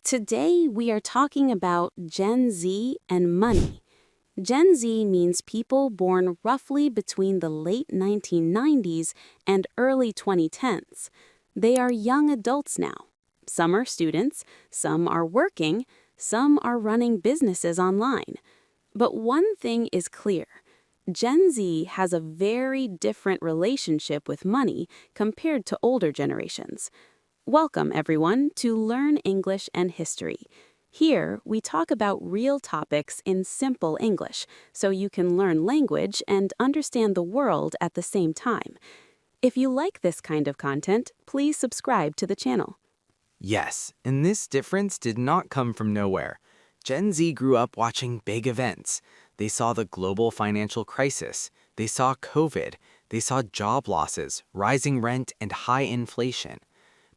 Today we are talking about Gen Z and money. Gen Z means people born roughly between the late 1990s and early 2010s. They are young adults now. Some are students, some are working, some are running businesses online. But one thing is clear. Gen Z has a very different relationship with money compared to older generations. Welcome, everyone, to Learn English and History. Here, we talk about real topics in simple English, so you can learn language and understand the world at the same time. If you like this kind of content, please subscribe to the channel. Yes, and this difference did not come from nowhere. Gen Z grew up watching big events. They saw the global financial crisis. They saw COVID. They saw job losses, rising rent, and high inflation.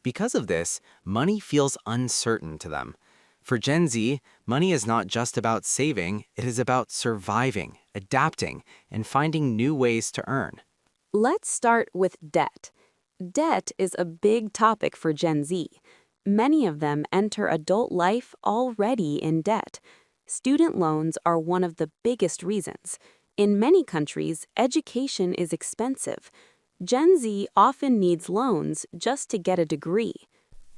Because of this, money feels uncertain to them. For Gen Z, money is not just about saving, it is about surviving, adapting, and finding new ways to earn. Let's start with debt. Debt is a big topic for Gen Z. Many of them enter adult life already in debt. Student loans are one of the biggest reasons. In many countries, education is expensive. Gen Z often needs loans just to get a degree.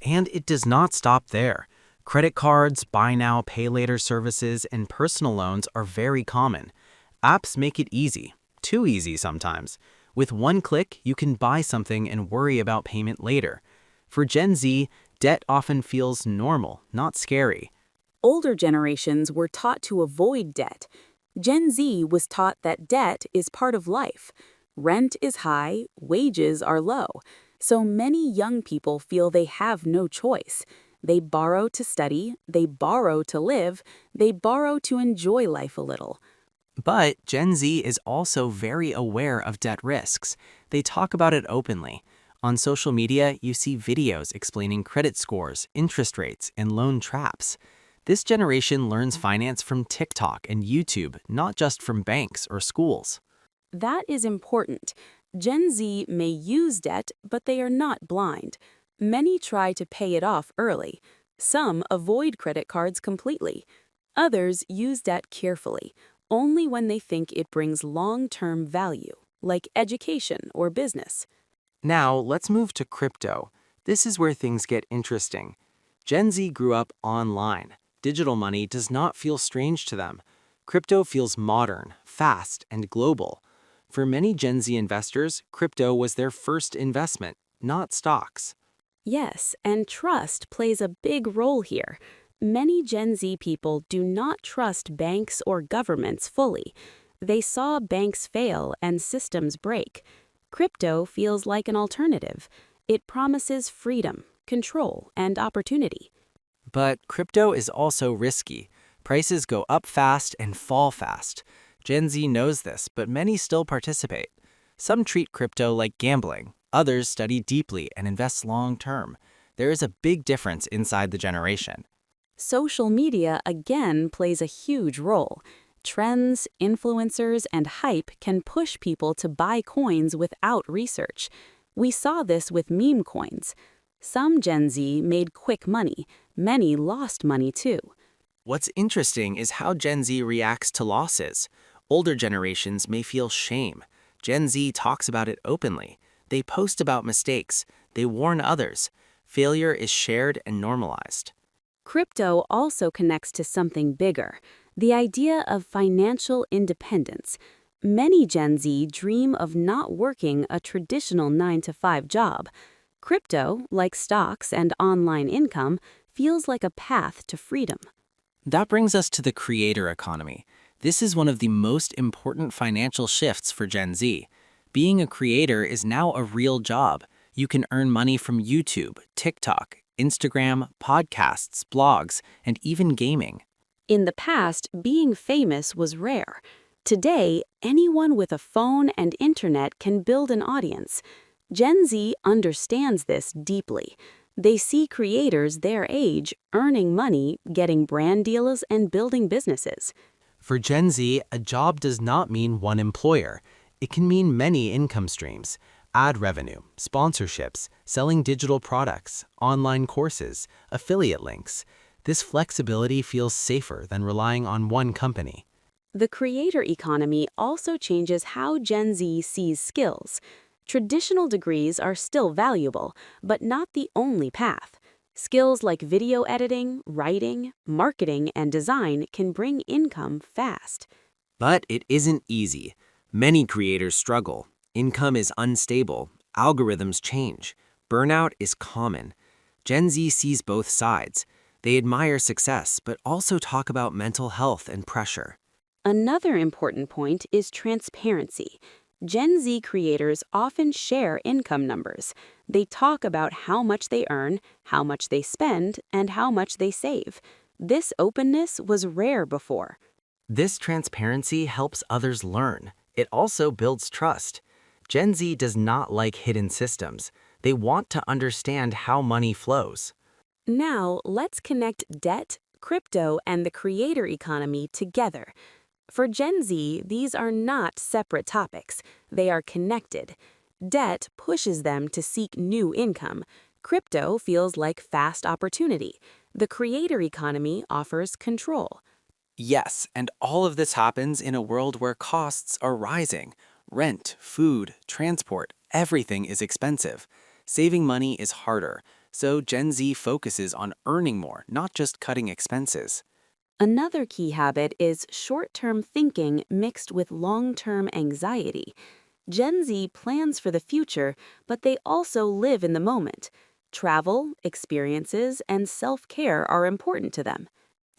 And it does not stop there. Credit cards, buy now, pay later services, and personal loans are very common. Apps make it easy, too easy sometimes. With one click, you can buy something and worry about payment later. For Gen Z, debt often feels normal, not scary. Older generations were taught to avoid debt. Gen Z was taught that debt is part of life. Rent is high, wages are low, so many young people feel they have no choice. They borrow to study, they borrow to live, they borrow to enjoy life a little. But Gen Z is also very aware of debt risks. They talk about it openly. On social media, you see videos explaining credit scores, interest rates, and loan traps. This generation learns finance from TikTok and YouTube, not just from banks or schools. That is important. Gen Z may use debt, but they are not blind. Many try to pay it off early. Some avoid credit cards completely. Others use debt carefully, only when they think it brings long-term value, like education or business. Now, let's move to crypto. This is where things get interesting. Gen Z grew up online. Digital money does not feel strange to them. Crypto feels modern, fast, and global. For many Gen Z investors, crypto was their first investment, not stocks. Yes, and trust plays a big role here. Many Gen Z people do not trust banks or governments fully. They saw banks fail and systems break. Crypto feels like an alternative. It promises freedom, control, and opportunity. But crypto is also risky. Prices go up fast and fall fast. Gen Z knows this, but many still participate. Some treat crypto like gambling. Others study deeply and invest long-term. There is a big difference inside the generation. Social media again plays a huge role. Trends, influencers, and hype can push people to buy coins without research. We saw this with meme coins. Some Gen Z made quick money. Many lost money too. What's interesting is how Gen Z reacts to losses. Older generations may feel shame. Gen Z talks about it openly. They post about mistakes. They warn others. Failure is shared and normalized. Crypto also connects to something bigger, the idea of financial independence. Many Gen Z dream of not working a traditional 9-to-5 job. Crypto, like stocks and online income, feels like a path to freedom. That brings us to the creator economy. This is one of the most important financial shifts for Gen Z. Being a creator is now a real job. You can earn money from YouTube, TikTok, Instagram, podcasts, blogs, and even gaming. In the past, being famous was rare. Today, anyone with a phone and internet can build an audience. Gen Z understands this deeply. They see creators their age earning money, getting brand deals, and building businesses. For Gen Z, a job does not mean one employer. It can mean many income streams. Ad revenue, sponsorships, selling digital products, online courses, affiliate links. This flexibility feels safer than relying on one company. The creator economy also changes how Gen Z sees skills. Traditional degrees are still valuable, but not the only path. Skills like video editing, writing, marketing, and design can bring income fast. But it isn't easy. Many creators struggle. Income is unstable. Algorithms change. Burnout is common. Gen Z sees both sides. They admire success, but also talk about mental health and pressure. Another important point is transparency. Gen Z creators often share income numbers. They talk about how much they earn, how much they spend, and how much they save. This openness was rare before. This transparency helps others learn. It also builds trust. Gen Z does not like hidden systems. They want to understand how money flows. Now, let's connect debt, crypto, and the creator economy together. For Gen Z, these are not separate topics. They are connected. Debt pushes them to seek new income. Crypto feels like fast opportunity. The creator economy offers control. Yes, and all of this happens in a world where costs are rising. Rent, food, transport, everything is expensive. Saving money is harder, so Gen Z focuses on earning more, not just cutting expenses. Another key habit is short-term thinking mixed with long-term anxiety. Gen Z plans for the future, but they also live in the moment. Travel, experiences, and self-care are important to them.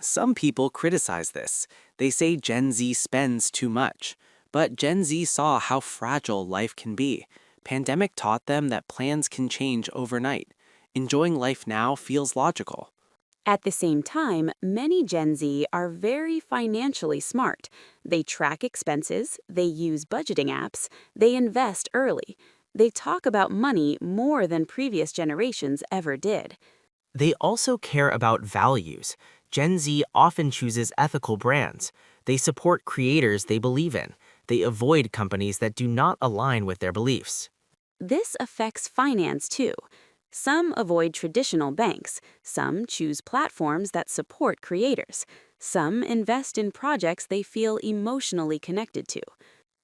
Some people criticize this. They say Gen Z spends too much. But Gen Z saw how fragile life can be. Pandemic taught them that plans can change overnight. Enjoying life now feels logical. At the same time, many Gen Z are very financially smart. They track expenses, they use budgeting apps, they invest early. They talk about money more than previous generations ever did. They also care about values. Gen Z often chooses ethical brands. They support creators they believe in. They avoid companies that do not align with their beliefs. This affects finance too. Some avoid traditional banks. Some choose platforms that support creators. Some invest in projects they feel emotionally connected to.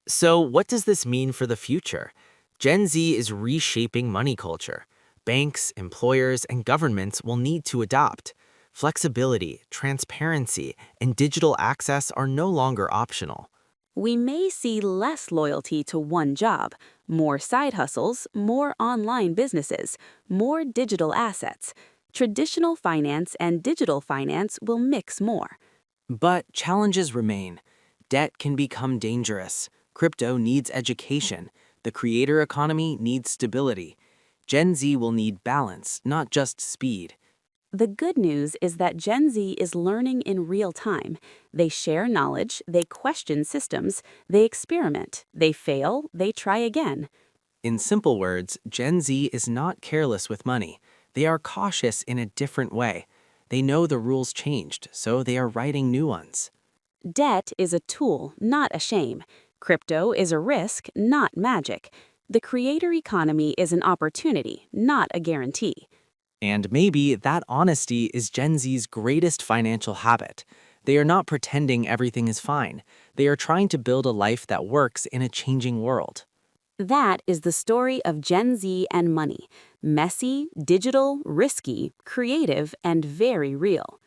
So, what does this mean for the future? Gen Z is reshaping money culture. Banks, employers, and governments will need to adopt. Flexibility, transparency, and digital access are no longer optional. We may see less loyalty to one job, more side hustles, more online businesses, more digital assets. Traditional finance and digital finance will mix more. But challenges remain. Debt can become dangerous. Crypto needs education. The creator economy needs stability. Gen Z will need balance, not just speed. The good news is that Gen Z is learning in real time. They share knowledge, they question systems, they experiment, they fail, they try again. In simple words, Gen Z is not careless with money. They are cautious in a different way. They know the rules changed, so they are writing new ones. Debt is a tool, not a shame. Crypto is a risk, not magic. The creator economy is an opportunity, not a guarantee. And maybe that honesty is Gen Z's greatest financial habit. They are not pretending everything is fine. They are trying to build a life that works in a changing world. That is the story of Gen Z and money. Messy, digital, risky, creative, and very real.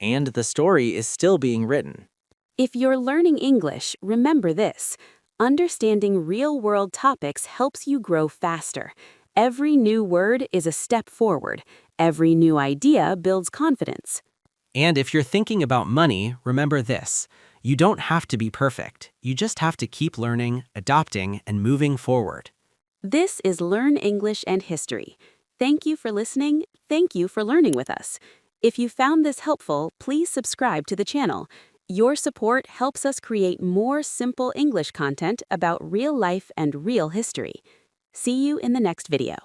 And the story is still being written. If you're learning English, remember this. Understanding real-world topics helps you grow faster. Every new word is a step forward. Every new idea builds confidence. And if you're thinking about money, remember this. You don't have to be perfect. You just have to keep learning, adopting, and moving forward. This is Learn English and History. Thank you for listening. Thank you for learning with us. If you found this helpful, please subscribe to the channel. Your support helps us create more simple English content about real life and real history. See you in the next video.